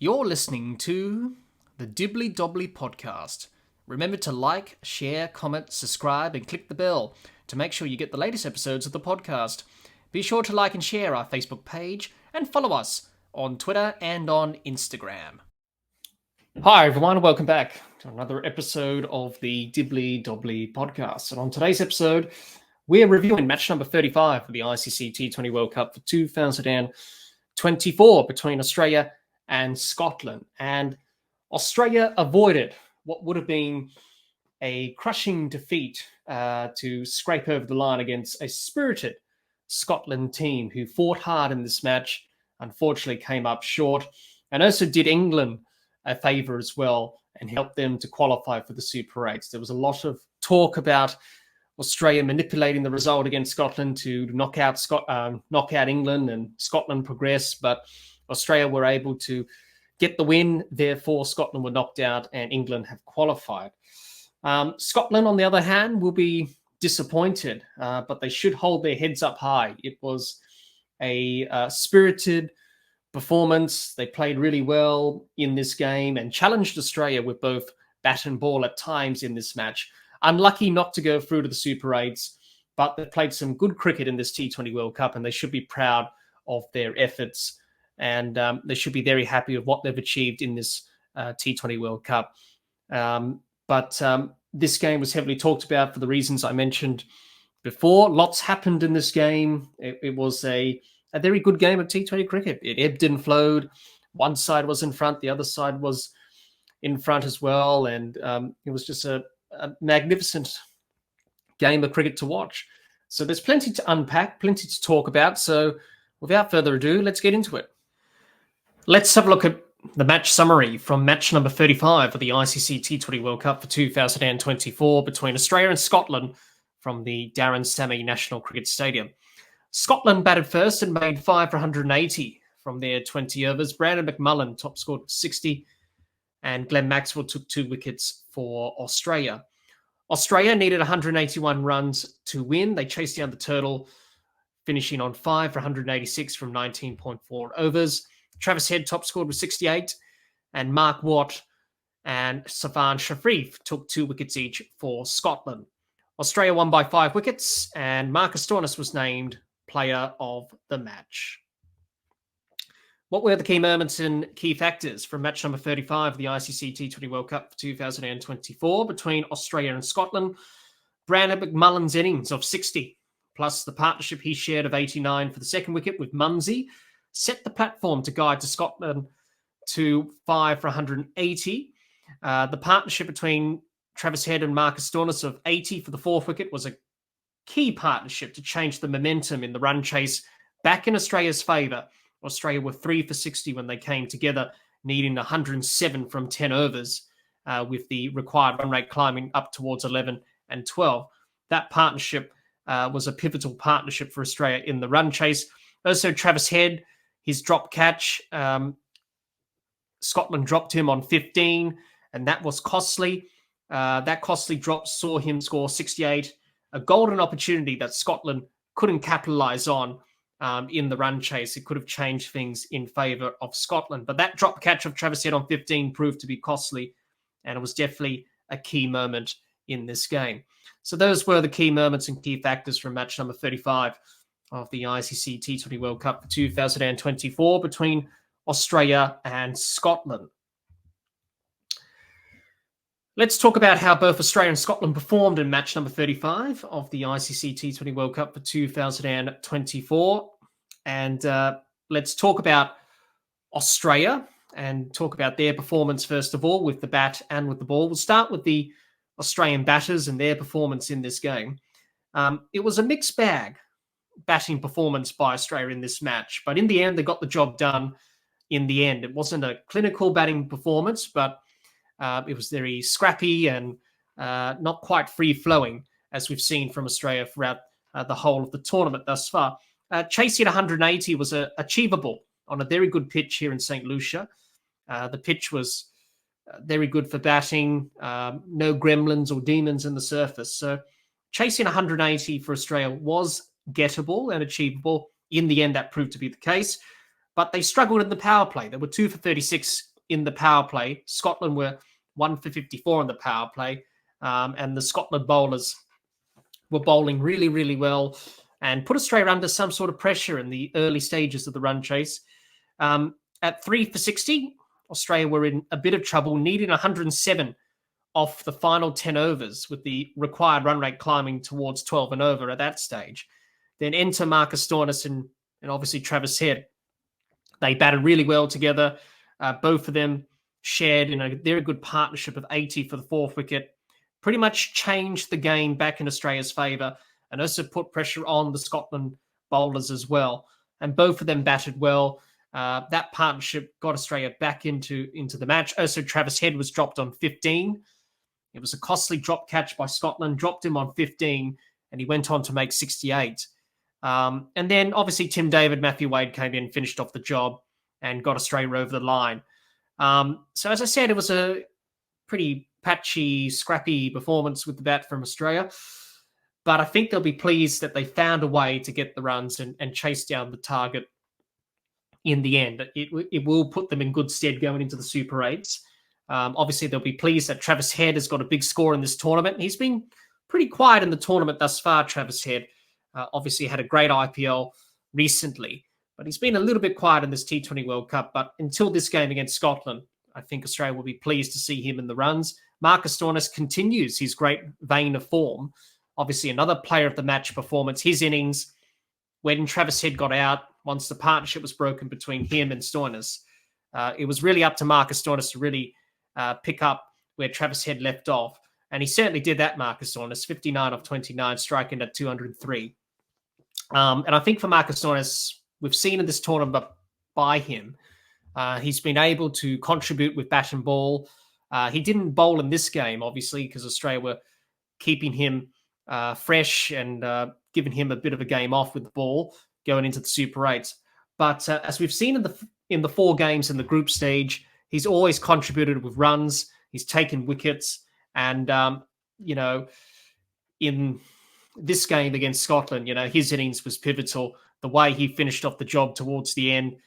You're listening to the Dibbly Dobbly Podcast. Remember to like, share, comment, subscribe, and click the bell to make sure you get the latest episodes of the podcast. Be sure to like and share our Facebook page and follow us on Twitter and on Instagram. Hi everyone, welcome back to another episode of the Dibbly Dobbly Podcast. And on today's episode, we're reviewing match number 35 for the ICC T20 World Cup for 2024 between Australia and Scotland. And Australia avoided what would have been a crushing defeat to scrape over the line against a spirited Scotland team who fought hard in this match, unfortunately came up short, and also did England a favour as well and helped them to qualify for the Super 8s. There was a lot of talk about Australia manipulating the result against Scotland to knock out England and Scotland progress, but Australia were able to get the win. Therefore, Scotland were knocked out and England have qualified. Scotland, on the other hand, will be disappointed, but they should hold their heads up high. It was a spirited performance. They played really well in this game and challenged Australia with both bat and ball at times in this match. Unlucky not to go through to the Super 8s, but they played some good cricket in this T20 World Cup and they should be proud of their efforts. And they should be very happy with what they've achieved in this T20 World Cup. But this game was heavily talked about for the reasons I mentioned before. Lots happened in this game. It was a very good game of T20 cricket. It ebbed and flowed. One side was in front, the other side was in front as well. And it was just a magnificent game of cricket to watch. So there's plenty to unpack, plenty to talk about. So without further ado, let's get into it. Let's have a look at the match summary from match number 35 of the ICC T20 World Cup for 2024 between Australia and Scotland from the Darren Sammy National Cricket Stadium. Scotland batted first and made 5 for 180 from their 20 overs. Brandon McMullen top scored 60 and Glenn Maxwell took 2 wickets for Australia. Australia needed 181 runs to win. They chased down the turtle, finishing on 5 for 186 from 19.4 overs. Travis Head top scored with 68 and Mark Watt and Safan Sharif took 2 wickets each for Scotland. Australia won by 5 wickets and Marcus Stoinis was named player of the match. What were the key moments and key factors from match number 35 of the ICC T20 World Cup for 2024 between Australia and Scotland? Brandon McMullen's innings of 60 plus the partnership he shared of 89 for the second wicket with Munsey set the platform to guide to Scotland to 5 for 180. The partnership between Travis Head and Marcus Stoinis of 80 for the fourth wicket was a key partnership to change the momentum in the run chase back in Australia's favour. Australia were 3 for 60 when they came together, needing 107 from 10 overs, with the required run rate climbing up towards 11 and 12. That partnership was a pivotal partnership for Australia in the run chase. Also, Travis Head, his drop catch, Scotland dropped him on 15, and that was costly. That costly drop saw him score 68, a golden opportunity that Scotland couldn't capitalise on in the run chase. It could have changed things in favour of Scotland. But that drop catch of Travis Head on 15 proved to be costly, and it was definitely a key moment in this game. So those were the key moments and key factors from match number 35 of the ICC T20 World Cup for 2024 between Australia and Scotland. Let's talk about how both Australia and Scotland performed in match number 35 of the ICC T20 World Cup for 2024. And let's talk about Australia and talk about their performance, first of all, with the bat and with the ball. We'll start with the Australian batters and their performance in this game. It was a mixed bag batting performance by Australia in this match, but in the end, they got the job done in the end. It wasn't a clinical batting performance, but it was very scrappy and not quite free-flowing, as we've seen from Australia throughout the whole of the tournament thus far. Chasing 180 was achievable on a very good pitch here in St. Lucia. The pitch was very good for batting, no gremlins or demons in the surface. So chasing 180 for Australia was gettable and achievable. In the end, that proved to be the case. But they struggled in the power play. They were 2 for 36 in the power play. Scotland were 1 for 54 in the power play, and the Scotland bowlers were bowling really, really well and put Australia under some sort of pressure in the early stages of the run chase. At 3 for 60, Australia were in a bit of trouble, needing 107 off the final 10 overs, with the required run rate climbing towards 12 and over at that stage. Then enter Marcus Stoinis and obviously Travis Head. They batted really well together. Both of them shared they're a good partnership of 80 for the fourth wicket. Pretty much changed the game back in Australia's favour, and also put pressure on the Scotland bowlers as well. And both of them batted well. That partnership got Australia back into the match. Also, Travis Head was dropped on 15. It was a costly drop catch by Scotland, dropped him on 15, and he went on to make 68. And then, obviously, Tim David, Matthew Wade came in, finished off the job, and got Australia over the line. So, as I said, it was a pretty patchy, scrappy performance with the bat from Australia. But I think they'll be pleased that they found a way to get the runs and chase down the target in the end. It will put them in good stead going into the Super 8s. Obviously, they'll be pleased that Travis Head has got a big score in this tournament. He's been pretty quiet in the tournament thus far, Travis Head. Obviously, had a great IPL recently, but he's been a little bit quiet in this T20 World Cup. But until this game against Scotland, I think Australia will be pleased to see him in the runs. Marcus Stoinis continues his great vein of form. Obviously, another player of the match performance. His innings, when Travis Head got out, once the partnership was broken between him and Stoinis, it was really up to Marcus Stoinis to really pick up where Travis Head left off. And he certainly did that, Marcus Stoinis, 59 of 29, striking at 203. And I think for Marcus Stoinis, we've seen in this tournament by him, he's been able to contribute with bat and ball. He didn't bowl in this game, obviously, because Australia were keeping him fresh and giving him a bit of a game off with the ball going into the Super 8s. But as we've seen in the 4 games in the group stage, he's always contributed with runs. He's taken wickets. And, in this game against Scotland, his innings was pivotal. The way he finished off the job towards the end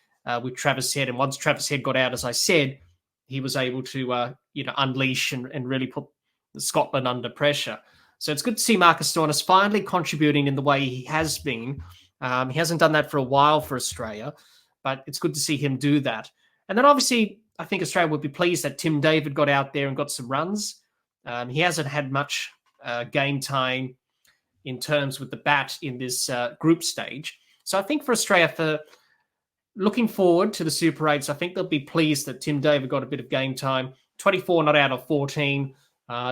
with Travis Head. And once Travis Head got out, as I said, he was able to, unleash and really put Scotland under pressure. So it's good to see Marcus Stoinis finally contributing in the way he has been. He hasn't done that for a while for Australia, but it's good to see him do that. And then obviously, I think Australia would be pleased that Tim David got out there and got some runs. He hasn't had much game time in terms with the bat in this group stage. So I think for Australia, for looking forward to the Super 8s, I think they'll be pleased that Tim David got a bit of game time. 24 not out of 14.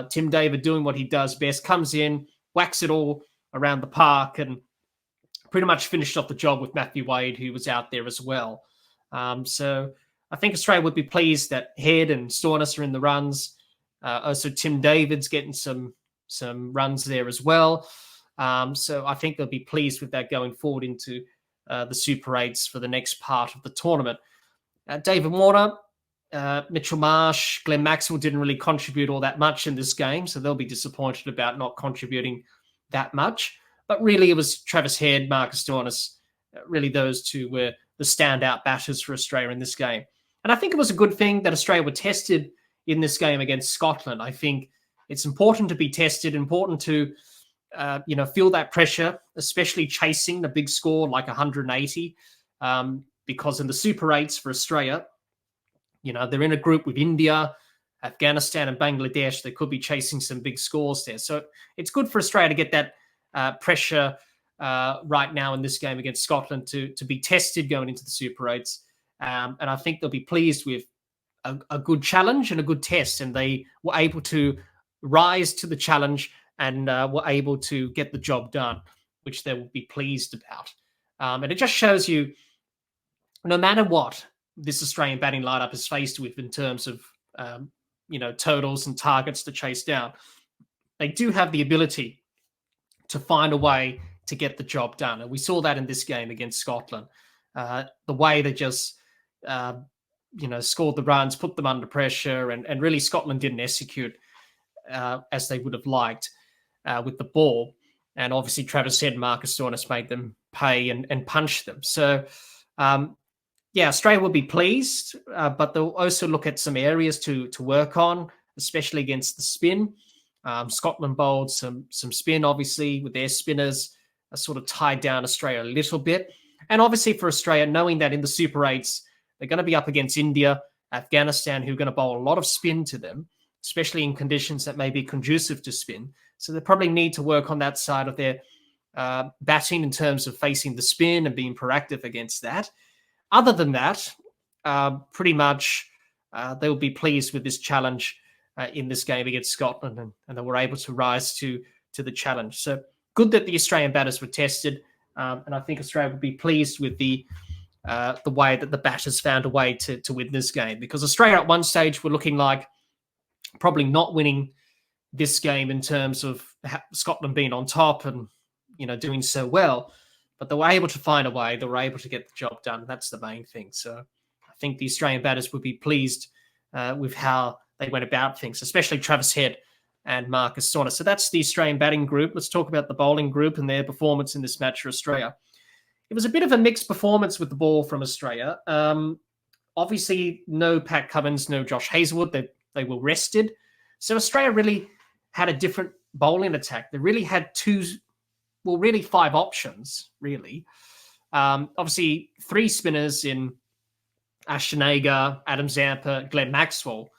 Tim David doing what he does best, comes in, whacks it all around the park, and pretty much finished off the job with Matthew Wade, who was out there as well. So I think Australia would be pleased that Head and Stoinis are in the runs. Also, Tim David's getting some runs there as well. So I think they'll be pleased with that going forward into the Super 8s for the next part of the tournament. David Warner, Mitchell Marsh, Glenn Maxwell didn't really contribute all that much in this game, so they'll be disappointed about not contributing that much. But really, it was Travis Head, Marcus Stoinis. Really, those two were the standout batters for Australia in this game. And I think it was a good thing that Australia were tested in this game against Scotland. I think it's important to be tested, important to feel that pressure, especially chasing the big score like 180, because in the Super 8s for Australia, they're in a group with India, Afghanistan and Bangladesh. They could be chasing some big scores there. So it's good for Australia to get that pressure right now in this game against Scotland to be tested going into the Super 8s. And I think they'll be pleased with a good challenge and a good test. And they were able to rise to the challenge and were able to get the job done, which they will be pleased about. And it just shows you, no matter what this Australian batting lineup is faced with in terms of, totals and targets to chase down, they do have the ability to find a way to get the job done. And we saw that in this game against Scotland. The way they just, scored the runs, put them under pressure, and really Scotland didn't execute as they would have liked with the ball. And obviously Travis Head and Marcus Stoinis made them pay and punch them. So, yeah, Australia will be pleased, but they'll also look at some areas to work on, especially against the spin. Scotland bowled some spin, obviously, with their spinners sort of tied down Australia a little bit. And obviously for Australia, knowing that in the Super 8s, they're going to be up against India, Afghanistan, who are going to bowl a lot of spin to them, especially in conditions that may be conducive to spin. So they probably need to work on that side of their batting in terms of facing the spin and being proactive against that. Other than that, pretty much they will be pleased with this challenge in this game against Scotland, and they were able to rise to the challenge. So good that the Australian batters were tested, and I think Australia will be pleased with the way that the batters found a way to win this game, because Australia at one stage were looking like probably not winning this game in terms of Scotland being on top and doing so well, but they were able to find a way. They were able to get the job done. That's the main thing. So I think the Australian batters would be pleased with how they went about things, especially Travis Head and Marcus Stoinis. So that's the Australian batting group. Let's talk about the bowling group and their performance in this match for Australia. It was a bit of a mixed performance with the ball from Australia. Obviously, no Pat Cummins, no Josh Hazlewood. They were rested. So Australia really had a different bowling attack. They really had five options, really. Obviously, three spinners in Ashton Agar, Adam Zampa, Glenn Maxwell.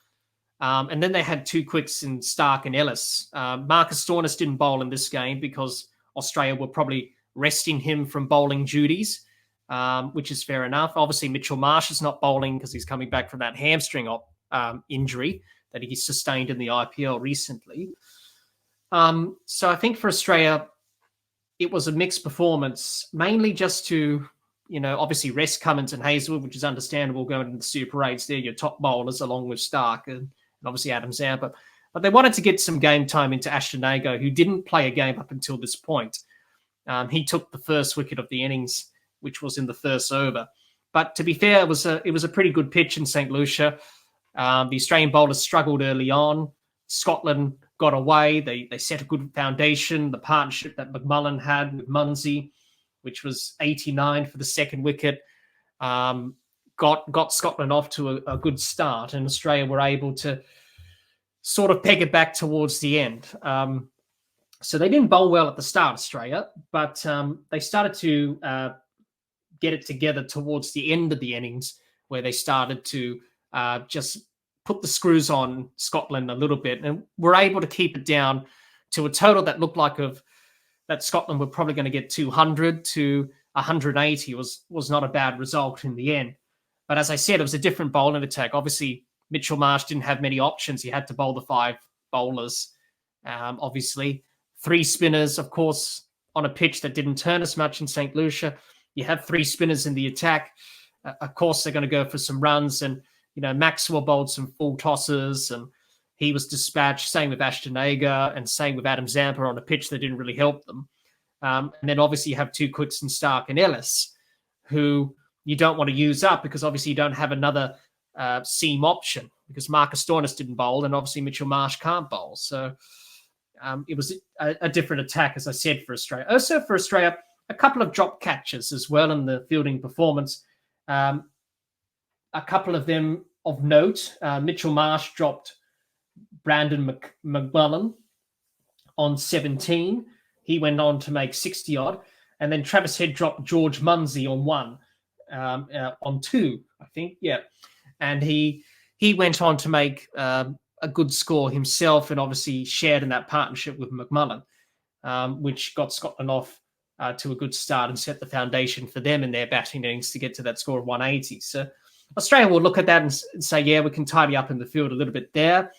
And then they had two quicks in Stark and Ellis. Marcus Stoinis didn't bowl in this game because Australia were probably resting him from bowling duties, which is fair enough. Obviously, Mitchell Marsh is not bowling because he's coming back from that hamstring injury that he sustained in the IPL recently. So I think for Australia, it was a mixed performance, mainly just to, obviously rest Cummins and Hazlewood, which is understandable going into the Super 8s. They're your top bowlers along with Stark and obviously Adam Zampa. But they wanted to get some game time into Ashton Agar, who didn't play a game up until this point. He took the first wicket of the innings, which was in the first over. But to be fair, it was a pretty good pitch in St. Lucia. The Australian bowlers struggled early on. Scotland got away. They set a good foundation. The partnership that McMullen had with Munsey, which was 89 for the second wicket, got Scotland off to a good start, and Australia were able to sort of peg it back towards the end. So they didn't bowl well at the start, Australia, but they started to get it together towards the end of the innings, where they started to just put the screws on Scotland a little bit, and were able to keep it down to a total that looked like that Scotland were probably going to get 200 to 180 was not a bad result in the end. But as I said, it was a different bowling attack. Obviously, Mitchell Marsh didn't have many options. He had to bowl the five bowlers, obviously. Three spinners, of course, on a pitch that didn't turn as much in St. Lucia. You have three spinners in the attack. Of course, they're going to go for some runs. And, Maxwell bowled some full tosses and he was dispatched. Same with Ashton Agar and same with Adam Zampa on a pitch that didn't really help them. And then obviously you have two quicks in Stark and Ellis, who you don't want to use up because obviously you don't have another seam option because Marcus Stoinis didn't bowl and obviously Mitchell Marsh can't bowl. So it was a different attack, as I said, for Australia. Also for Australia, a couple of drop catches as well in the fielding performance. A couple of them of note. Mitchell Marsh dropped Brandon McMullen on 17. He went on to make 60-odd. And then Travis Head dropped George Munsey on 1, on 2, I think. Yeah. And he went on to make a good score himself and obviously shared in that partnership with McMullen, which got Scotland off to a good start and set the foundation for them in their batting innings to get to that score of 180. So Australia will look at that and say, yeah, we can tidy up in the field a little bit there.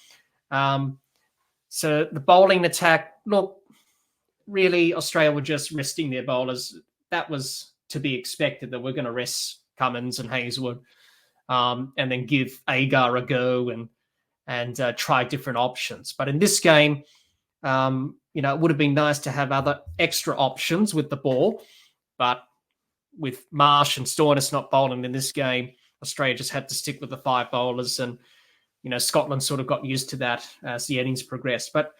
So the bowling attack, look, really Australia were just resting their bowlers. That was to be expected, that we're going to rest Cummins and Hazlewood and then give Agar a go and try different options. But in this game, it would have been nice to have other extra options with the ball. But with Marsh and Stoinis not bowling in this game, Australia just had to stick with the five bowlers. And, Scotland sort of got used to that as the innings progressed. But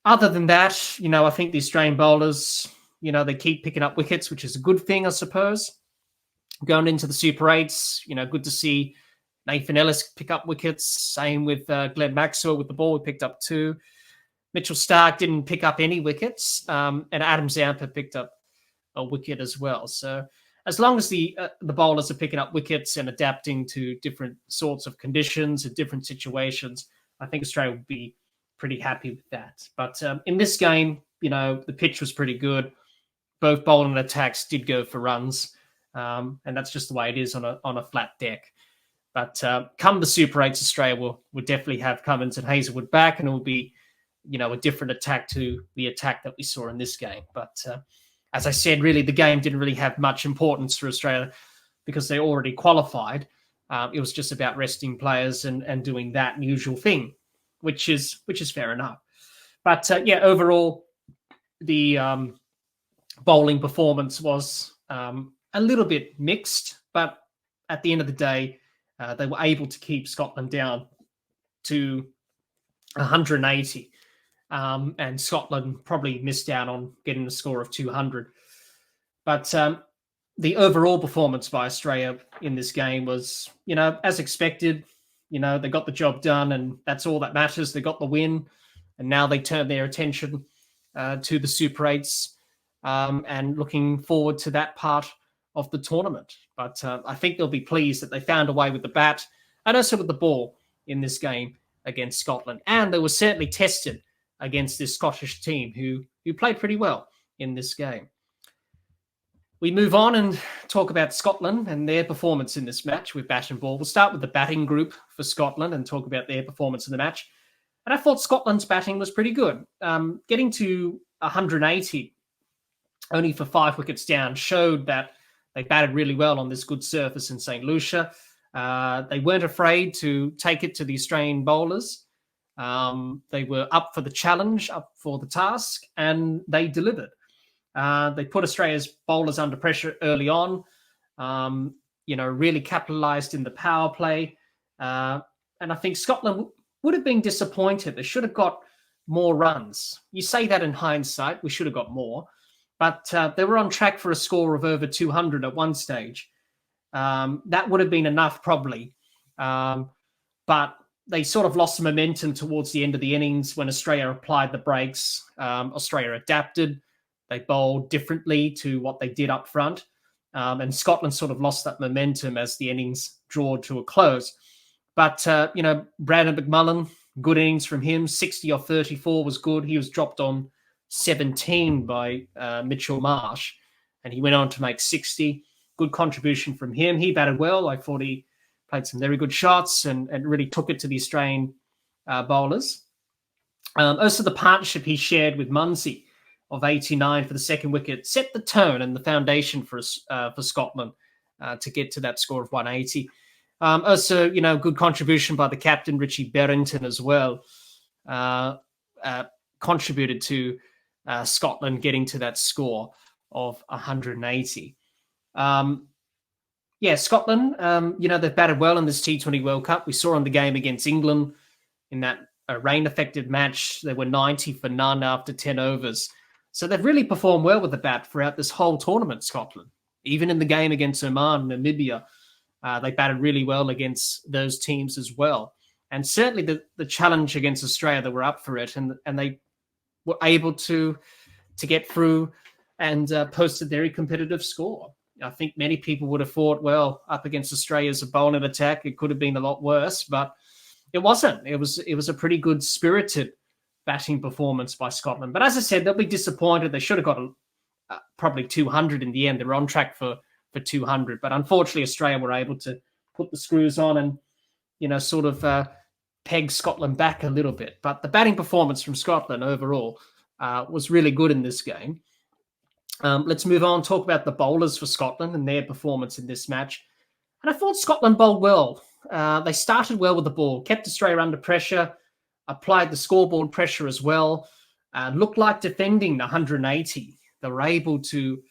other than that, I think the Australian bowlers, they keep picking up wickets, which is a good thing, I suppose. Going into the Super 8s, good to see Nathan Ellis pick up wickets. Same with Glenn Maxwell with the ball. He picked up 2. Mitchell Starc didn't pick up any wickets. And Adam Zampa picked up a wicket as well. So as long as the bowlers are picking up wickets and adapting to different sorts of conditions and different situations, I think Australia would be pretty happy with that. But in this game, the pitch was pretty good. Both bowling and attacks did go for runs. And that's just the way it is on a flat deck. But come the Super 8s, Australia will definitely have Cummins and Hazelwood back, and it will be, a different attack to the attack that we saw in this game. But as I said, really, the game didn't really have much importance for Australia because they already qualified. It was just about resting players and doing that usual thing, which is fair enough. But overall, the bowling performance was a little bit mixed, but at the end of the day, they were able to keep Scotland down to 180. And Scotland probably missed out on getting a score of 200. But the overall performance by Australia in this game was, as expected. They got the job done, and that's all that matters. They got the win, and now they turn their attention to the Super 8s and looking forward to that part of the tournament. But I think they'll be pleased that they found a way with the bat and also with the ball in this game against Scotland. And they were certainly tested against this Scottish team who played pretty well in this game. We move on and talk about Scotland and their performance in this match with bat and ball. We'll start with the batting group for Scotland and talk about their performance in the match. And I thought Scotland's batting was pretty good. Getting to 180, only for 5 wickets down, showed that they batted really well on this good surface in St. Lucia. They weren't afraid to take it to the Australian bowlers. They were up for the challenge, up for the task, and they delivered. They put Australia's bowlers under pressure early on, really capitalised in the power play. And I think Scotland would have been disappointed. They should have got more runs. You say that in hindsight, we should have got more. But they were on track for a score of over 200 at one stage. That would have been enough probably. But they sort of lost momentum towards the end of the innings when Australia applied the brakes. Australia adapted. They bowled differently to what they did up front. And Scotland sort of lost that momentum as the innings drew to a close. But, Brandon McMullen, good innings from him. 60 off 34 was good. He was dropped on 17 by Mitchell Marsh, and he went on to make 60. Good contribution from him. He batted well. I thought he played some very good shots and really took it to the Australian bowlers. Also, the partnership he shared with Munsey of 89 for the second wicket set the tone and the foundation for Scotland to get to that score of 180. Also, good contribution by the captain, Richie Berrington, as well. Contributed to Scotland getting to that score of 180. Scotland, they've batted well in this T20 World Cup. We saw in the game against England in that rain-affected match, they were 90 for none after 10 overs. So they've really performed well with the bat throughout this whole tournament, Scotland. Even in the game against Oman and Namibia, they batted really well against those teams as well. And certainly the challenge against Australia, they were up for it, and they were able to get through and post a very competitive score. I think many people would have thought, well, up against Australia's a bowling attack, it could have been a lot worse, but it wasn't. It was a pretty good spirited batting performance by Scotland. But as I said, they'll be disappointed. They should have got probably 200 in the end. They were on track for 200. But unfortunately, Australia were able to put the screws on and, sort of peg Scotland back a little bit. But the batting performance from Scotland overall was really good in this game. Let's move on, talk about the bowlers for Scotland and their performance in this match. And I thought Scotland bowled well. They started well with the ball, kept Australia under pressure, applied the scoreboard pressure as well, looked like defending the 180. They were able to,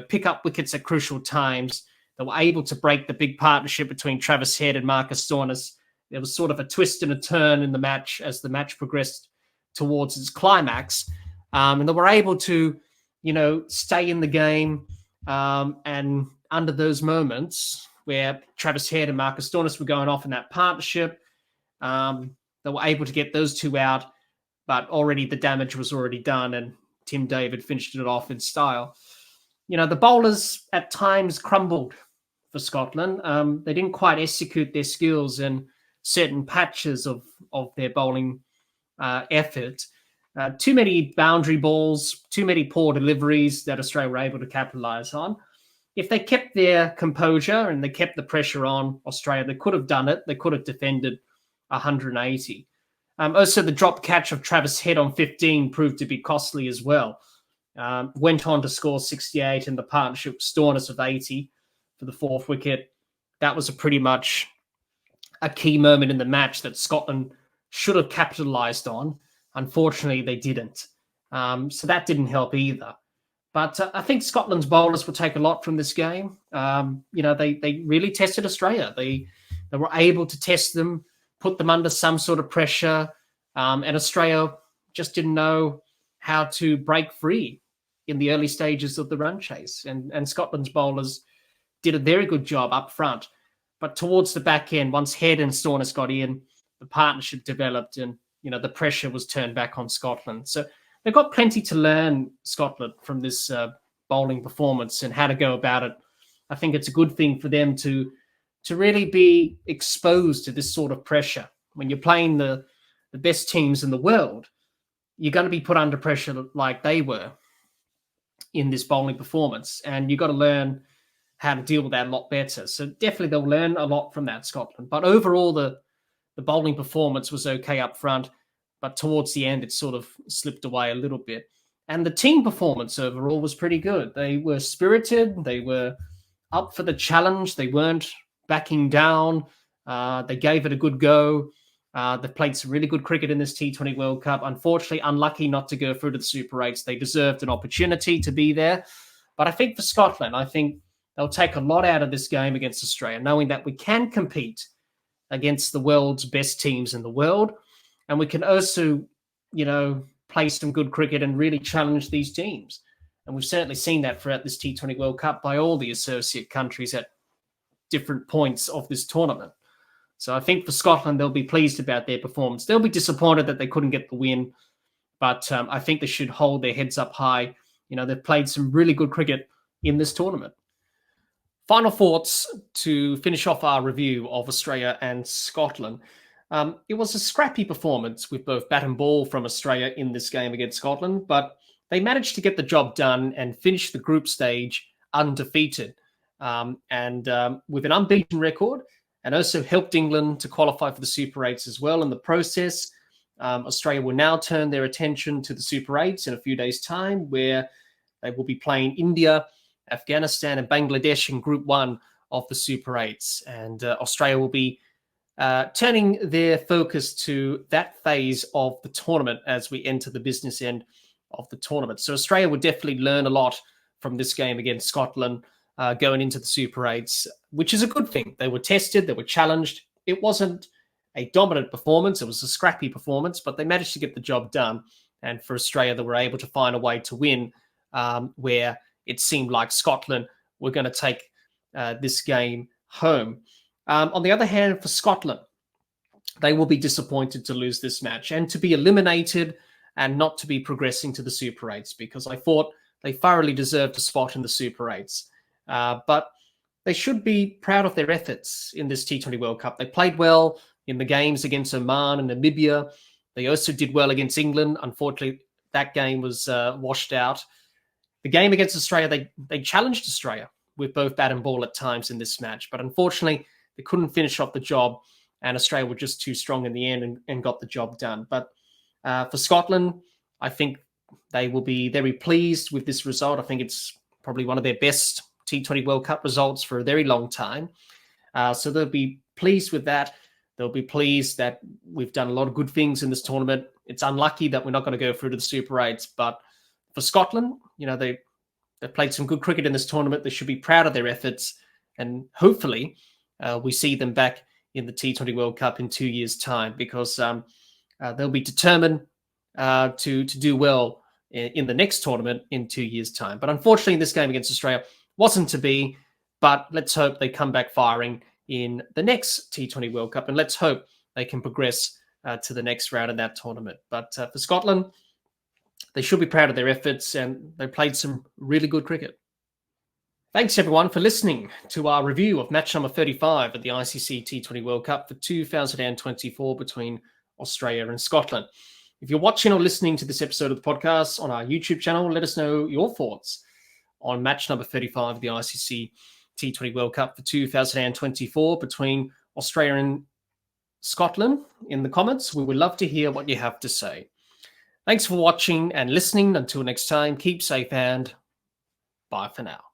pick up wickets at crucial times. They were able to break the big partnership between Travis Head and Marcus Stoinis. There was sort of a twist and a turn in the match as the match progressed towards its climax. And they were able to, stay in the game and under those moments where Travis Head and Marcus Stoinis were going off in that partnership. They were able to get those two out, but already the damage was already done, and Tim David finished it off in style. The bowlers at times crumbled for Scotland. They didn't quite execute their skills in certain patches of their bowling effort. Too many boundary balls, too many poor deliveries that Australia were able to capitalise on. If they kept their composure and they kept the pressure on Australia, they could have done it. They could have defended 180. Also, the drop catch of Travis Head on 15 proved to be costly as well. Went on to score 68 in the partnership with Stoinis of 80 for the fourth wicket. That was pretty much a key moment in the match that Scotland should have capitalised on. Unfortunately, they didn't. So that didn't help either. But I think Scotland's bowlers will take a lot from this game. They really tested Australia. They were able to test them, put them under some sort of pressure, and Australia just didn't know how to break free in the early stages of the run chase. And Scotland's bowlers did a very good job up front. But towards the back end, once Head and Stoinis got in, the partnership developed and, the pressure was turned back on Scotland. So they've got plenty to learn, Scotland, from this bowling performance and how to go about it. I think it's a good thing for them to really be exposed to this sort of pressure. When you're playing the best teams in the world, you're going to be put under pressure like they were in this bowling performance. And you've got to learn how to deal with that a lot better. So definitely they'll learn a lot from that, Scotland. But overall, the bowling performance was okay up front, but towards the end, it sort of slipped away a little bit. And the team performance overall was pretty good. They were spirited. They were up for the challenge. They weren't backing down. They gave it a good go. They've played some really good cricket in this T20 World Cup. Unfortunately, unlucky not to go through to the Super 8s. They deserved an opportunity to be there. But I think for Scotland, I think they'll take a lot out of this game against Australia, knowing that we can compete against the world's best teams in the world. And we can also, play some good cricket and really challenge these teams. And we've certainly seen that throughout this T20 World Cup by all the associate countries at different points of this tournament. So I think for Scotland, they'll be pleased about their performance. They'll be disappointed that they couldn't get the win, but I think they should hold their heads up high. They've played some really good cricket in this tournament. Final thoughts to finish off our review of Australia and Scotland. It was a scrappy performance with both bat and ball from Australia in this game against Scotland, but they managed to get the job done and finish the group stage undefeated and with an unbeaten record, and also helped England to qualify for the Super 8s as well in the process. Australia will now turn their attention to the Super 8s in a few days' time, where they will be playing India, Afghanistan and Bangladesh in Group 1 of the Super 8s. And Australia will be turning their focus to that phase of the tournament as we enter the business end of the tournament. So Australia will definitely learn a lot from this game against Scotland going into the Super 8s, which is a good thing. They were tested, they were challenged. It wasn't a dominant performance, it was a scrappy performance, but they managed to get the job done. And for Australia, they were able to find a way to win where it seemed like Scotland were going to take this game home. On the other hand, for Scotland, they will be disappointed to lose this match and to be eliminated and not to be progressing to the Super 8s, because I thought they thoroughly deserved a spot in the Super 8s. But they should be proud of their efforts in this T20 World Cup. They played well in the games against Oman and Namibia. They also did well against England. Unfortunately, that game was washed out. The game against Australia, they challenged Australia with both bat and ball at times in this match. But unfortunately, they couldn't finish off the job, and Australia were just too strong in the end and got the job done. But for Scotland, I think they will be very pleased with this result. I think it's probably one of their best T20 World Cup results for a very long time. So they'll be pleased with that. They'll be pleased that we've done a lot of good things in this tournament. It's unlucky that we're not going to go through to the Super 8s, but for Scotland, they've played some good cricket in this tournament. They should be proud of their efforts, and hopefully we see them back in the T20 World Cup in 2 years' time, because they'll be determined to do well in the next tournament in 2 years' time. But unfortunately, this game against Australia wasn't to be. But let's hope they come back firing in the next T20 World Cup, and let's hope they can progress to the next round in that tournament. But for Scotland, they should be proud of their efforts, and they played some really good cricket. Thanks, everyone, for listening to our review of match number 35 at the ICC T20 World Cup for 2024 between Australia and Scotland. If you're watching or listening to this episode of the podcast on our YouTube channel, let us know your thoughts on match number 35 of the ICC T20 World Cup for 2024 between Australia and Scotland in the comments. We would love to hear what you have to say. Thanks for watching and listening. Until next time, keep safe and bye for now.